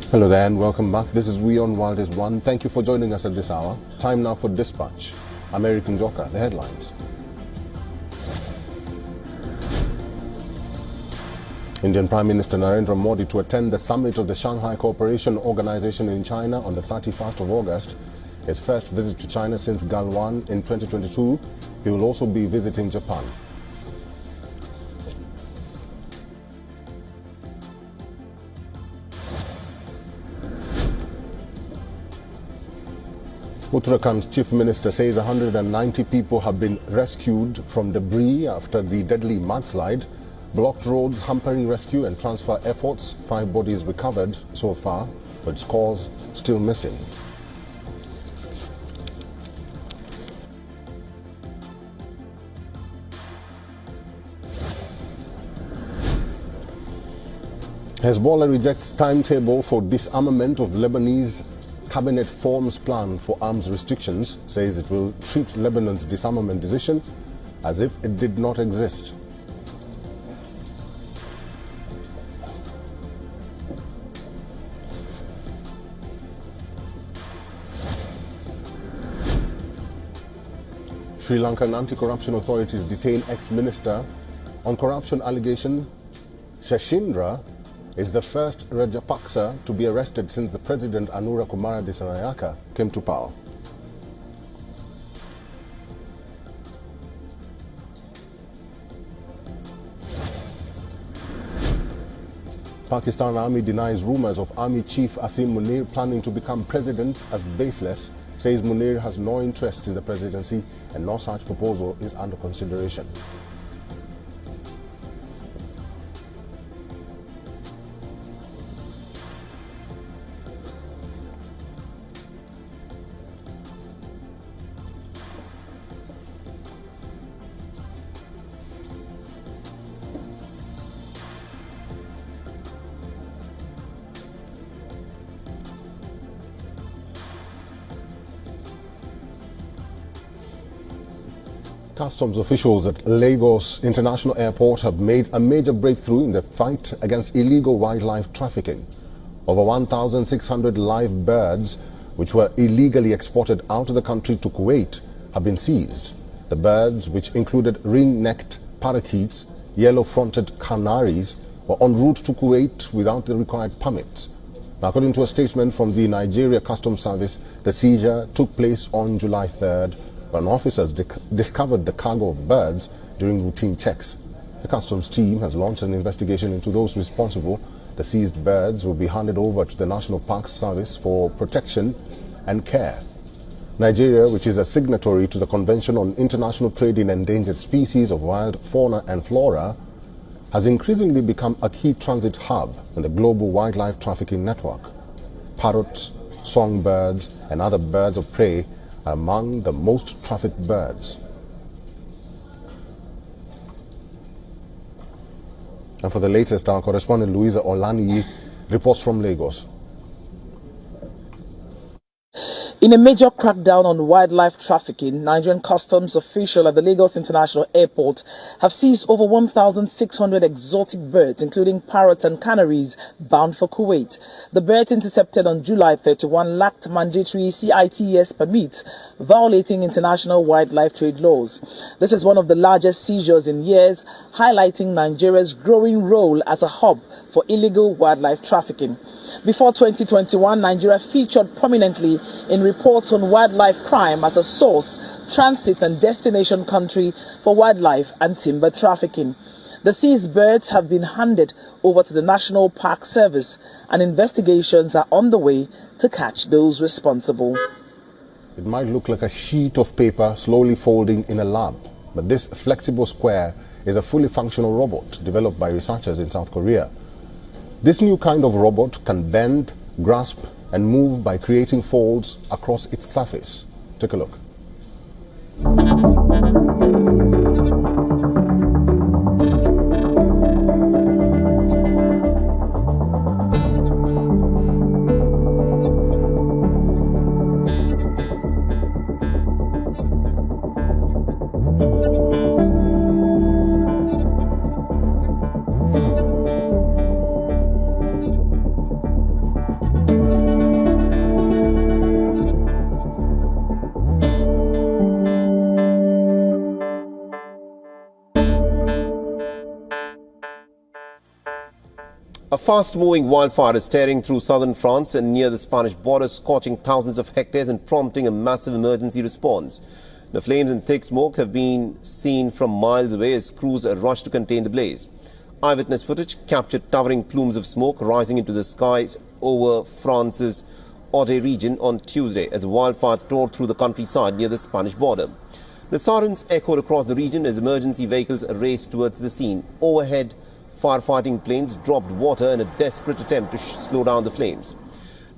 Hello there and welcome back. This is We on Wild is One. Thank you for joining us at this hour. Time now for Dispatch. American Joker, the headlines. Indian Prime Minister Narendra Modi to attend the summit of the Shanghai Cooperation Organization in China on the 31st of August. His first visit to China since Galwan in 2022. He will also be visiting Japan. Uttarakhand's Chief Minister says 190 people have been rescued from debris after the deadly mudslide. Blocked roads hampering rescue and transfer efforts. 5 bodies recovered so far, but scores still missing. Hezbollah rejects timetable for disarmament of Lebanese Cabinet forms plan for arms restrictions, says it will treat Lebanon's disarmament decision as if it did not exist. Sri Lankan anti-corruption authorities detain ex-minister on corruption allegation. Shashindra is the first Rajapaksa to be arrested since the President Anura Kumara Dissanayaka came to power. Pakistan Army denies rumours of Army Chief Asim Munir planning to become president as baseless, says Munir has no interest in the presidency and no such proposal is under consideration. Customs officials at Lagos International Airport have made a major breakthrough in the fight against illegal wildlife trafficking. Over 1,600 live birds, which were illegally exported out of the country to Kuwait, have been seized. The birds, which included ring-necked parakeets, yellow-fronted canaries, were en route to Kuwait without the required permits. According to a statement from the Nigeria Customs Service, the seizure took place on July 3rd, when officers discovered the cargo of birds during routine checks. The customs team has launched an investigation into those responsible. The seized birds will be handed over to the National Parks Service for protection and care. Nigeria, which is a signatory to the Convention on International Trade in Endangered Species of Wild Fauna and Flora, has increasingly become a key transit hub in the global wildlife trafficking network. Parrots, songbirds, and other birds of prey are among the most trafficked birds. And for the latest, our correspondent Louisa Olaniyi reports from Lagos. In a major crackdown on wildlife trafficking, Nigerian customs officials at the Lagos International Airport have seized over 1,600 exotic birds, including parrots and canaries, bound for Kuwait. The birds intercepted on July 31 lacked mandatory CITES permits, violating international wildlife trade laws. This is one of the largest seizures in years, highlighting Nigeria's growing role as a hub for illegal wildlife trafficking. Before 2021, Nigeria featured prominently in reports on wildlife crime as a source, transit and destination country for wildlife and timber trafficking. The seized birds have been handed over to the National Park Service and investigations are on the way to catch those responsible. It might look like a sheet of paper slowly folding in a lab, but this flexible square is a fully functional robot developed by researchers in South Korea. This new kind of robot can bend, grasp, and move by creating folds across its surface. Take a look. A fast-moving wildfire is tearing through southern France and near the Spanish border, scorching thousands of hectares and prompting a massive emergency response. The flames and thick smoke have been seen from miles away as crews rush to contain the blaze. Eyewitness footage captured towering plumes of smoke rising into the skies over France's Aude region on Tuesday as the wildfire tore through the countryside near the Spanish border. The sirens echoed across the region as emergency vehicles raced towards the scene. Overhead, firefighting planes dropped water in a desperate attempt to slow down the flames.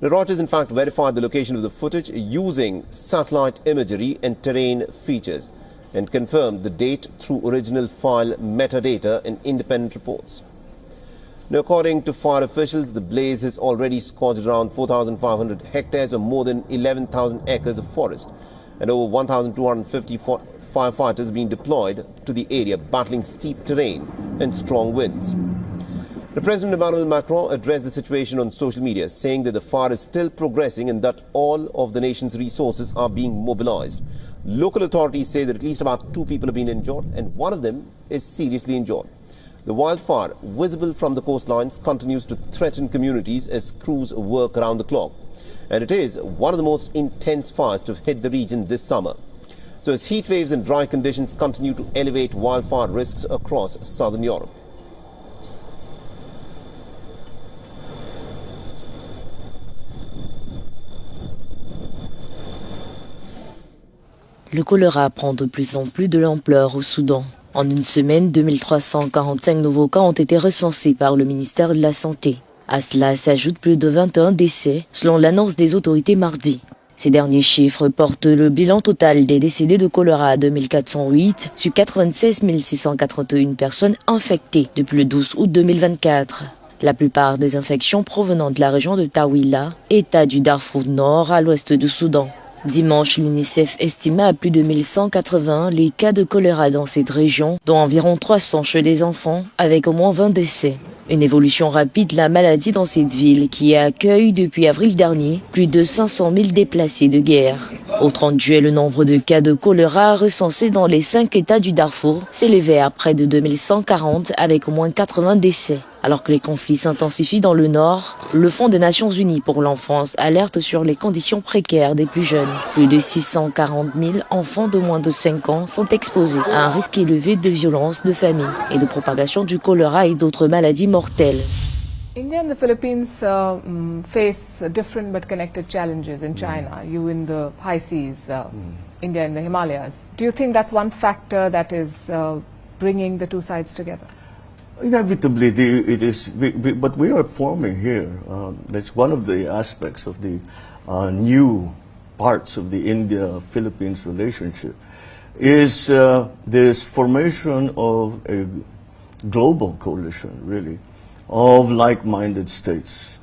The Reuters in fact verified the location of the footage using satellite imagery and terrain features and confirmed the date through original file metadata and independent reports. Now, according to fire officials, the blaze has already scorched around 4,500 hectares or more than 11,000 acres of forest, and over 1,250 firefighters have been deployed to the area, battling steep terrain and strong winds. The President Emmanuel Macron addressed the situation on social media, saying that the fire is still progressing and that all of the nation's resources are being mobilized. Local authorities say that at least about 2 people have been injured and one of them is seriously injured. The wildfire, visible from the coastlines, continues to threaten communities as crews work around the clock. And it is one of the most intense fires to hit the region this summer. So as heat waves and dry conditions continue to elevate wildfire risks across southern Europe. Le choléra prend de plus en plus de l'ampleur au Soudan. En une semaine, 2345 nouveaux cas ont été recensés par le ministère de la Santé. À cela s'ajoutent plus de 21 décès, selon l'annonce des autorités mardi. Ces derniers chiffres portent le bilan total des décédés de choléra à 2408 sur 96 681 personnes infectées depuis le 12 août 2024. La plupart des infections provenant de la région de Tawila, État du Darfour Nord à l'ouest du Soudan. Dimanche, l'UNICEF estima à plus de 1180 les cas de choléra dans cette région, dont environ 300 chez les enfants, avec au moins 20 décès. Une évolution rapide de la maladie dans cette ville qui accueille depuis avril dernier plus de 500 000 déplacés de guerre. Au 30 juillet, le nombre de cas de choléra recensés dans les 5 États du Darfour s'élevait à près de 2140 avec au moins 80 décès. Alors que les conflits s'intensifient dans le nord, le Fonds des Nations Unies pour l'enfance alerte sur les conditions précaires des plus jeunes. Plus de 640 000 enfants de moins de 5 ans sont exposés à un risque élevé de violence de famille et de propagation du choléra et d'autres maladies mortelles. India and the Philippines face different but connected challenges in China. You in the high seas, India in the Himalayas. Do you think that's one factor that is bringing the two sides together? Inevitably, it is, but we are forming here. That's one of the aspects of the new parts of the India-Philippines relationship, is this formation of a global coalition, really, of like-minded states.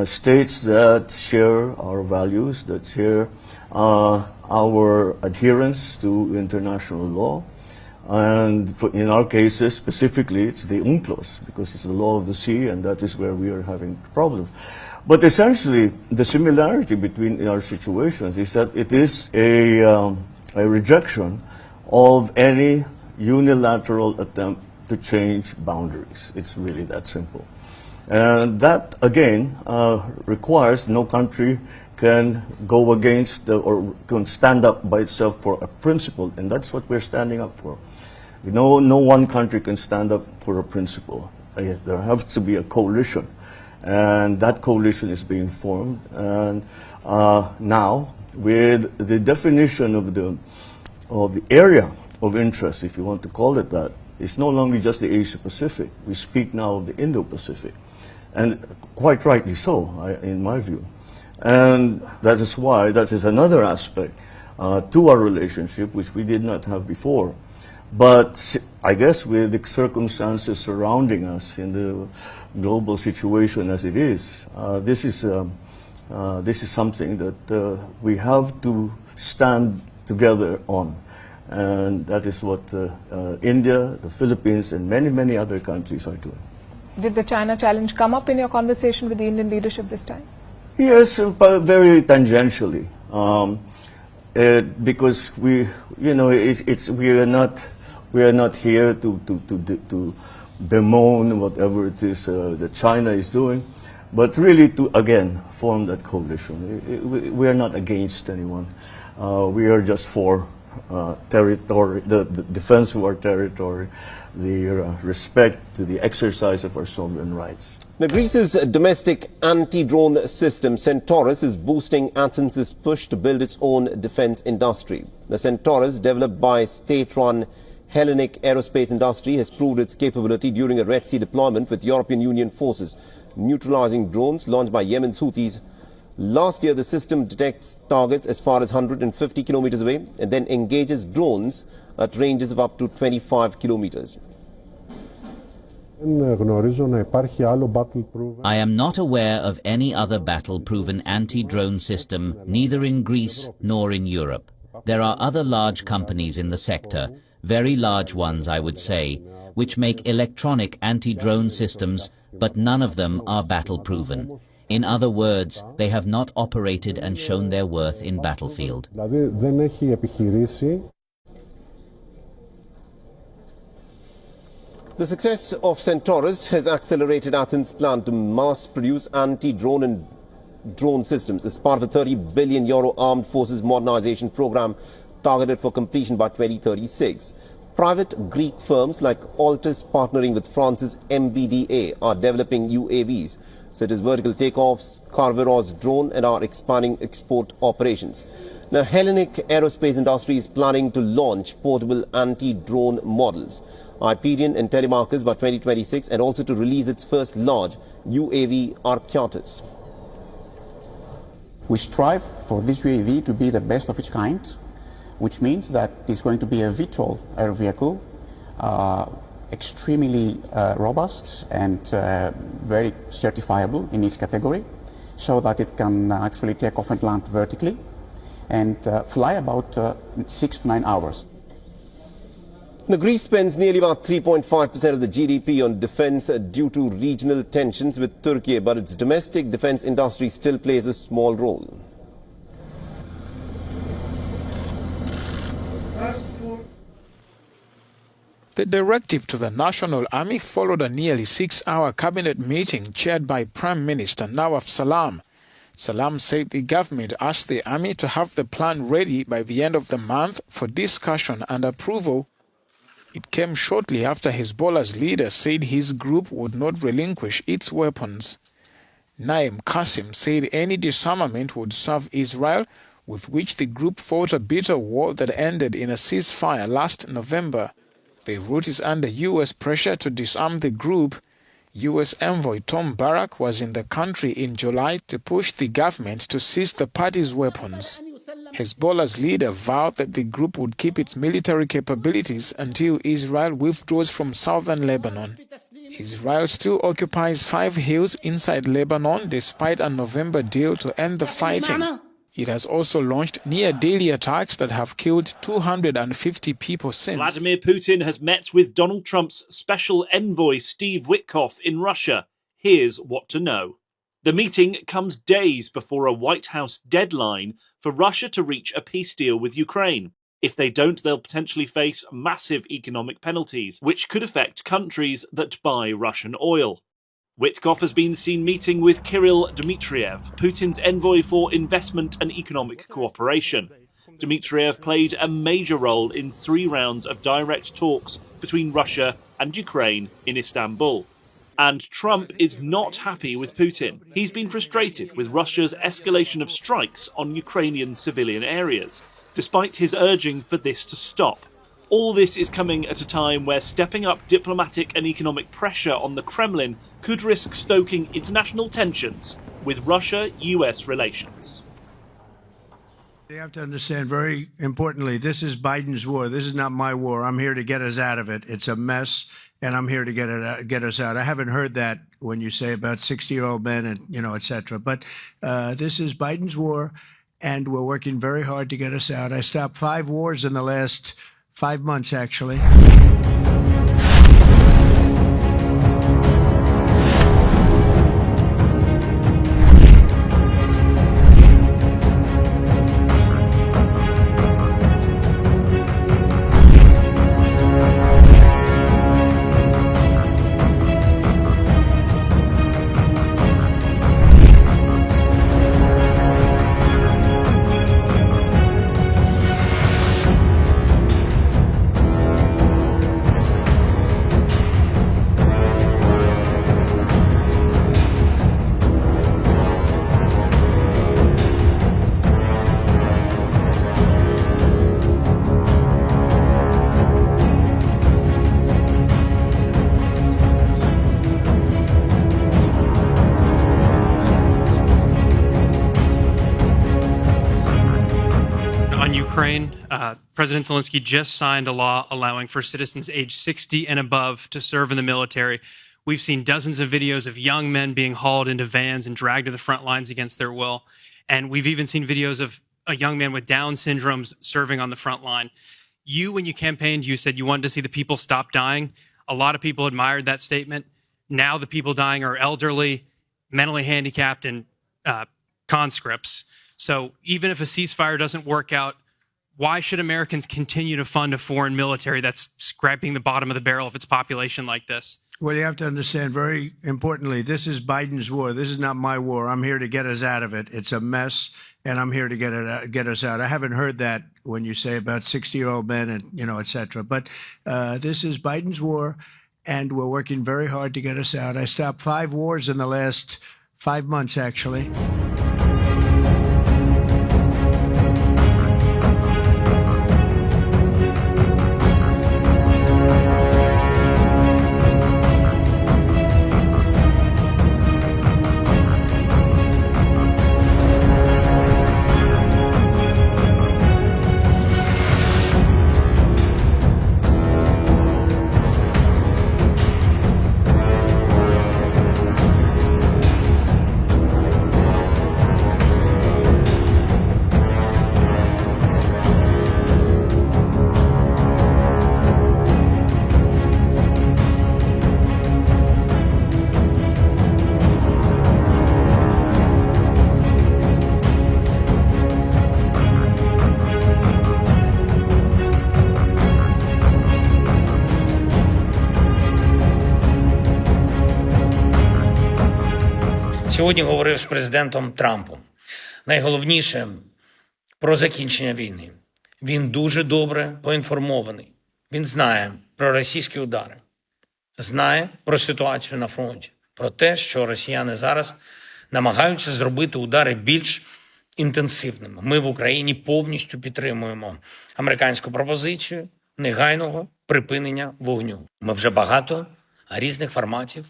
States that share our values, that share our adherence to international law. And in our cases, specifically, it's the UNCLOS, because it's the law of the sea, and that is where we are having problems. But essentially, the similarity between our situations is that it is a rejection of any unilateral attempt to change boundaries. It's really that simple. And that, again, requires no country can go against or can stand up by itself for a principle, and that's what we're standing up for. No one country can stand up for a principle. There has to be a coalition, and that coalition is being formed. And now, with the definition of the area of interest, if you want to call it that, it's no longer just the Asia-Pacific. We speak now of the Indo-Pacific, and quite rightly so, in my view. And that is why, that is another aspect to our relationship, which we did not have before. But I guess with the circumstances surrounding us in the global situation as it is, this is something that we have to stand together on. And that is what India, the Philippines, and many, many other countries are doing. Did the China challenge come up in your conversation with the Indian leadership this time? Yes, but very tangentially, because we are not here to bemoan whatever it is that China is doing, but really to, again, form that coalition. We are not against anyone. We are just for territory, the defense of our territory, the respect to the exercise of our sovereign rights. Now, Greece's domestic anti-drone system, Centaurus, is boosting Athens' push to build its own defense industry. The Centaurus, developed by state-run Hellenic Aerospace Industry, has proved its capability during a Red Sea deployment with European Union forces, neutralizing drones launched by Yemen's Houthis. Last year, the system detects targets as far as 150 kilometers away and then engages drones at ranges of up to 25 kilometers. I am not aware of any other battle-proven anti-drone system, neither in Greece nor in Europe. There are other large companies in the sector, very large ones I would say, which make electronic anti-drone systems, but none of them are battle-proven. In other words, they have not operated and shown their worth in battlefield. The success of Centaurus has accelerated Athens' plan to mass-produce anti-drone and drone systems as part of a €30 billion armed forces modernization program targeted for completion by 2036. Private Greek firms like Altus, partnering with France's MBDA, are developing UAVs, such as vertical takeoffs, Carveros drone, and are expanding export operations. Now, Hellenic Aerospace Industry is planning to launch portable anti-drone models, Hyperion and Telemarcus, by 2026, and also to release its first large UAV, Archaeotis. We strive for this UAV to be the best of its kind, which means that it's going to be a VTOL air vehicle, extremely robust and very certifiable in its category, so that it can actually take off and land vertically and fly about 6 to 9 hours. Now, Greece spends nearly about 3.5% of the GDP on defense due to regional tensions with Turkey, but its domestic defense industry still plays a small role. The directive to the National Army followed a nearly 6-hour cabinet meeting chaired by Prime Minister Nawaf Salam. Salam said the government asked the army to have the plan ready by the end of the month for discussion and approval. It came shortly after Hezbollah's leader said his group would not relinquish its weapons. Naim Qasim said any disarmament would serve Israel, with which the group fought a bitter war that ended in a ceasefire last November. Beirut is under U.S. pressure to disarm the group. U.S. envoy Tom Barrack was in the country in July to push the government to seize the party's weapons. Hezbollah's leader vowed that the group would keep its military capabilities until Israel withdraws from southern Lebanon. Israel still occupies 5 hills inside Lebanon despite a November deal to end the fighting. It has also launched near-daily attacks that have killed 250 people since. Vladimir Putin has met with Donald Trump's special envoy Steve Witkoff in Russia. Here's what to know. The meeting comes days before a White House deadline for Russia to reach a peace deal with Ukraine. If they don't, they'll potentially face massive economic penalties, which could affect countries that buy Russian oil. Witkoff has been seen meeting with Kirill Dmitriev, Putin's envoy for investment and economic cooperation. Dmitriev played a major role in 3 rounds of direct talks between Russia and Ukraine in Istanbul. And Trump is not happy with Putin. He's been frustrated with Russia's escalation of strikes on Ukrainian civilian areas, despite his urging for this to stop. All this is coming at a time where stepping up diplomatic and economic pressure on the Kremlin could risk stoking international tensions with Russia-US relations. You have to understand very importantly, this is Biden's war. This is not my war. I'm here to get us out of it. It's a mess, and I'm here to get us out. I haven't heard that when you say about 60-year-old men and, et cetera. But this is Biden's war, and we're working very hard to get us out. I stopped 5 wars in the last 5 months, actually. on Ukraine. President Zelensky just signed a law allowing for citizens age 60 and above to serve in the military. We've seen dozens of videos of young men being hauled into vans and dragged to the front lines against their will. And we've even seen videos of a young man with Down syndrome serving on the front line. When you campaigned, you said you wanted to see the people stop dying. A lot of people admired that statement. Now the people dying are elderly, mentally handicapped, and conscripts. So even if a ceasefire doesn't work out, why should Americans continue to fund a foreign military that's scraping the bottom of the barrel of its population like this? Well, you have to understand very importantly, this is Biden's war. This is not my war. I'm here to get us out of it. It's a mess, and I'm here to get us out. I haven't heard that when you say about 60-year-old men and, et cetera. But this is Biden's war, and we're working very hard to get us out. I stopped 5 wars in the last 5 months, actually. Сьогодні говорив з президентом Трампом. Найголовніше про закінчення війни. Він дуже добре поінформований. Він знає про російські удари, знає про ситуацію на фронті, про те, що росіяни зараз намагаються зробити удари більш інтенсивними. Ми в Україні повністю підтримуємо американську пропозицію негайного припинення вогню. Ми вже багато різних форматів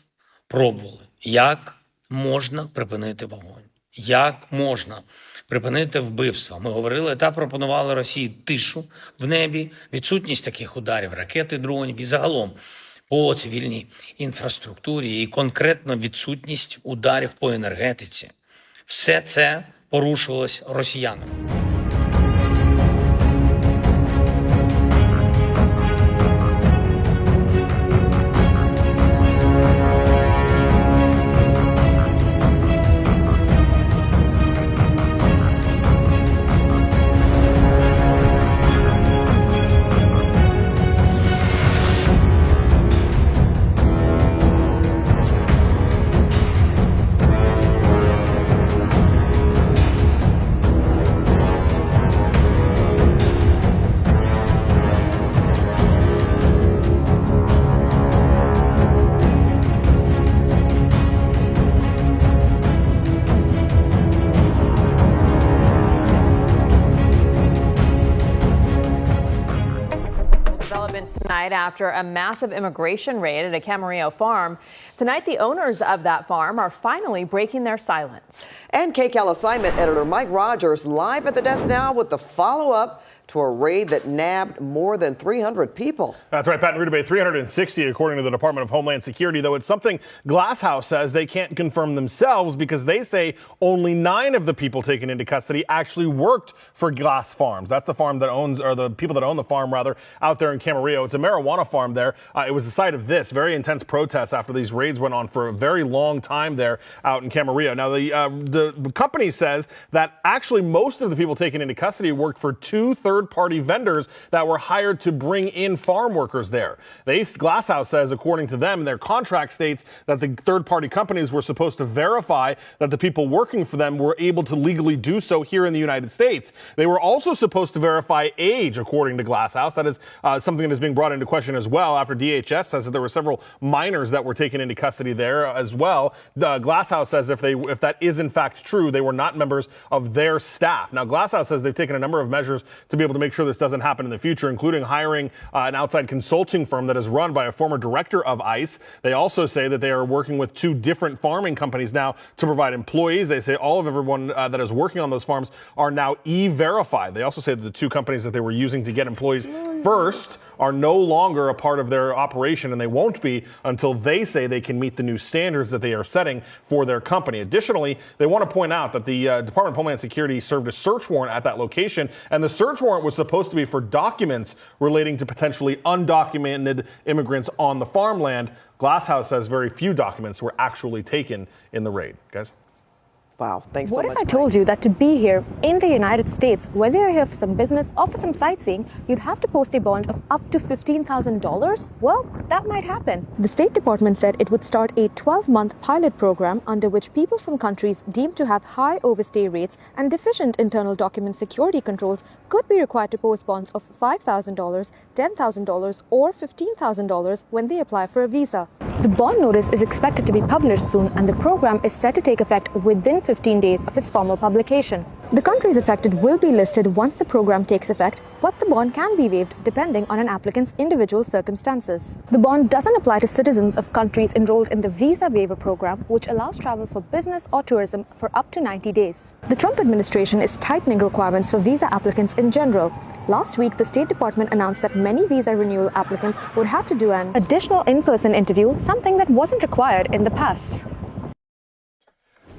пробували, як можна припинити вогонь, як можна припинити вбивства. Ми говорили та пропонували Росії тишу в небі, відсутність таких ударів, ракет і дронів і загалом по цивільній інфраструктурі і конкретно відсутність ударів по енергетиці. Все це порушувалось росіянами. Tonight, after a massive immigration raid at a Camarillo farm, tonight the owners of that farm are finally breaking their silence. And KCAL assignment editor Mike Rogers live at the desk now with the follow-up to a raid that nabbed more than 300 people. That's right, Pat and Rita Bay, 360 according to the Department of Homeland Security, though it's something Glass House says they can't confirm themselves because they say only 9 of the people taken into custody actually worked for Glass Farms. That's the farm that owns, or the people that own the farm rather, out there in Camarillo. It's a marijuana farm there. It was the site of this very intense protests after these raids went on for a very long time there out in Camarillo. Now the company says that actually most of the people taken into custody worked for 2 third-party vendors that were hired to bring in farm workers there. Glass House says, according to them, their contract states that the third-party companies were supposed to verify that the people working for them were able to legally do so here in the United States. They were also supposed to verify age, according to Glass House. That is something that is being brought into question as well after DHS says that there were several minors that were taken into custody there as well. Glass House says if that is in fact true, they were not members of their staff. Now, Glass House says they've taken a number of measures to be be able to make sure this doesn't happen in the future, including hiring an outside consulting firm that is run by a former director of ICE. They also say that they are working with 2 different farming companies now to provide employees. They say all of everyone that is working on those farms are now E-verified. They also say that the 2 companies that they were using to get employees first are no longer a part of their operation, and they won't be until they say they can meet the new standards that they are setting for their company. Additionally, they want to point out that the Department of Homeland Security served a search warrant at that location, and the search warrant was supposed to be for documents relating to potentially undocumented immigrants on the farmland. Glasshouse says very few documents were actually taken in the raid. Guys? Wow, thanks so much. What if I told you that to be here in the United States, whether you're here for some business or for some sightseeing, you'd have to post a bond of up to $15,000? Well, that might happen. The State Department said it would start a 12-month pilot program under which people from countries deemed to have high overstay rates and deficient internal document security controls could be required to post bonds of $5,000, $10,000, or $15,000 when they apply for a visa. The bond notice is expected to be published soon, and the program is set to take effect within 15 days of its formal publication. The countries affected will be listed once the program takes effect, but the bond can be waived depending on an applicant's individual circumstances. The bond doesn't apply to citizens of countries enrolled in the visa waiver program, which allows travel for business or tourism for up to 90 days. The Trump administration is tightening requirements for visa applicants in general. Last week, the State Department announced that many visa renewal applicants would have to do an additional in-person interview, something that wasn't required in the past.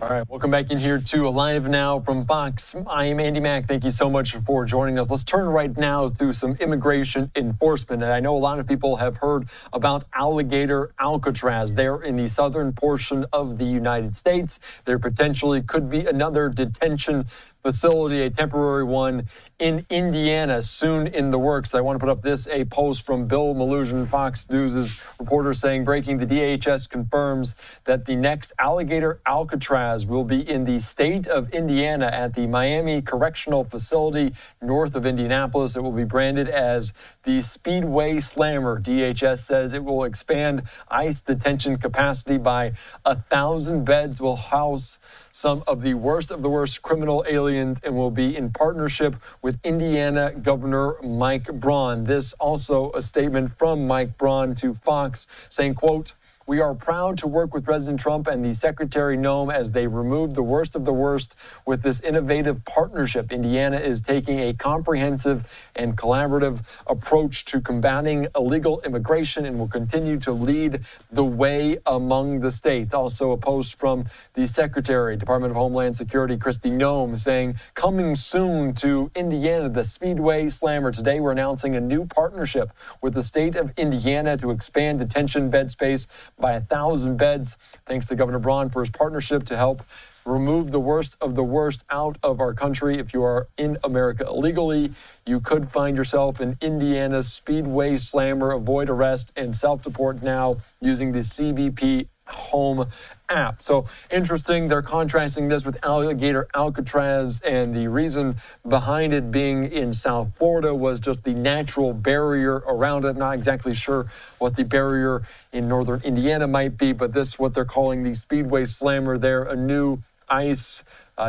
All right, welcome back in here to Alive Now from Fox. I am Andy Mack. Thank you so much for joining us. Let's turn right now to some immigration enforcement. And I know a lot of people have heard about Alligator Alcatraz there in the southern portion of the United States. There potentially could be another detention facility, a temporary one in Indiana, soon in the works. I want to put up a post from Bill Maluzhin, Fox News' reporter, saying, breaking, the DHS confirms that the next Alligator Alcatraz will be in the state of Indiana at the Miami Correctional Facility north of Indianapolis. It will be branded as the Speedway Slammer. DHS says it will expand ICE detention capacity by 1,000 beds, will house some of the worst criminal aliens, and will be in partnership with Indiana Governor Mike Braun. This also a statement from Mike Braun to Fox saying, quote, "We are proud to work with President Trump and the Secretary Noem as they remove the worst of the worst with this innovative partnership. Indiana is taking a comprehensive and collaborative approach to combating illegal immigration and will continue to lead the way among the states." Also a post from the Secretary, Department of Homeland Security, Kristi Noem, saying, coming soon to Indiana, the Speedway Slammer. Today we're announcing a new partnership with the state of Indiana to expand detention bed space by 1,000 beds. Thanks to Governor Braun for his partnership to help remove the worst of the worst out of our country. If you are in America illegally, you could find yourself in Indiana's Speedway Slammer. Avoid arrest and self-deport now using the CBP Home app. So interesting, they're contrasting this with Alligator Alcatraz, and the reason behind it being in South Florida was just the natural barrier around it. Not exactly sure what the barrier in northern Indiana might be, but this is what they're calling the Speedway Slammer there, a new ICE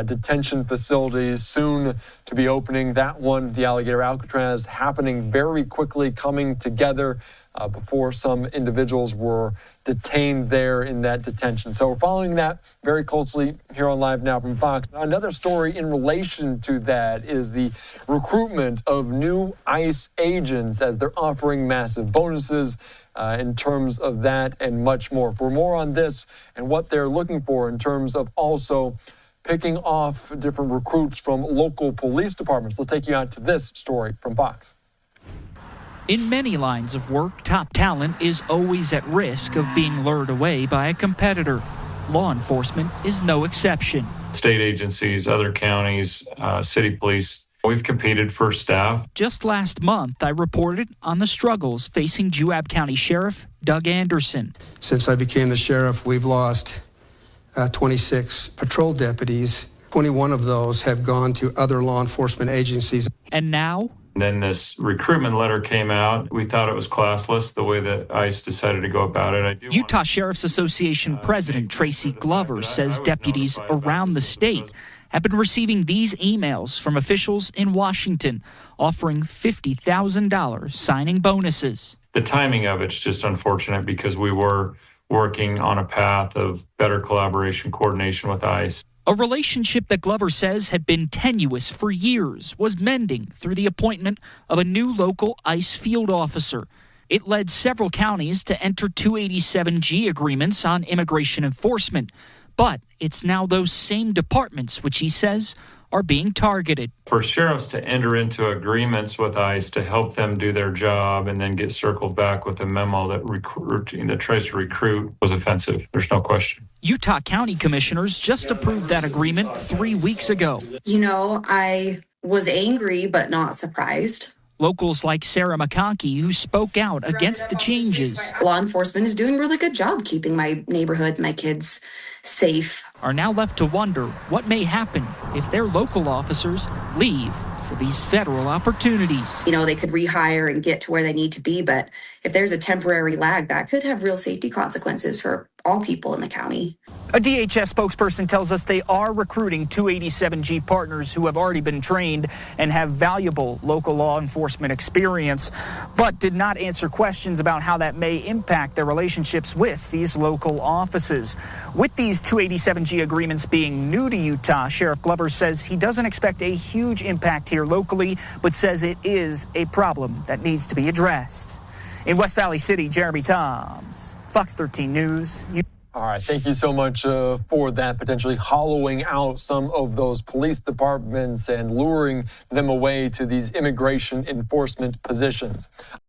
detention facilities soon to be opening. That one, the Alligator Alcatraz, happening very quickly, coming together before some individuals were detained there in that detention. So we're following that very closely here on Live Now from Fox. Another story in relation to that is the recruitment of new ICE agents, as they're offering massive bonuses in terms of that and much more. For more on this and what they're looking for in terms of also picking off different recruits from local police departments, let's take you out to this story from Fox. In many lines of work, top talent is always at risk of being lured away by a competitor. Law enforcement is no exception. State agencies, other counties, city police, we've competed for staff. Just last month, I reported on the struggles facing Juab County Sheriff Doug Anderson. Since I became the sheriff, we've lost 26 patrol deputies. 21 of those have gone to other law enforcement agencies. And now, And then this recruitment letter came out. We thought it was classless, the way that ICE decided to go about it. Utah Sheriff's Association President Tracy Glover says deputies around the state have been receiving these emails from officials in Washington offering $50,000 signing bonuses. The timing of it's just unfortunate because we were working on a path of better collaboration, coordination with ICE. A relationship that Glover says had been tenuous for years was mending through the appointment of a new local ICE field officer. It led several counties to enter 287G agreements on immigration enforcement. But it's now those same departments, which he says, are being targeted. For sheriffs to enter into agreements with ICE to help them do their job and then get circled back with a memo that tries to recruit was offensive. There's no question. Utah County commissioners just approved that agreement 3 weeks ago. You know, I was angry but not surprised. Locals like Sarah McConkey, who spoke out against the changes. Law enforcement is doing a really good job keeping my neighborhood, my kids safe. Are now left to wonder what may happen if their local officers leave for these federal opportunities. You know, they could rehire and get to where they need to be, but if there's a temporary lag, that could have real safety consequences for all people in the county. A DHS spokesperson tells us they are recruiting 287G partners who have already been trained and have valuable local law enforcement experience, but did not answer questions about how that may impact their relationships with these local offices. With these 287G agreements being new to Utah, Sheriff Glover says he doesn't expect a huge impact here locally, but says it is a problem that needs to be addressed. In West Valley City, Jeremy Toms, Fox 13 News. All right, thank you so much for that, potentially hollowing out some of those police departments and luring them away to these immigration enforcement positions.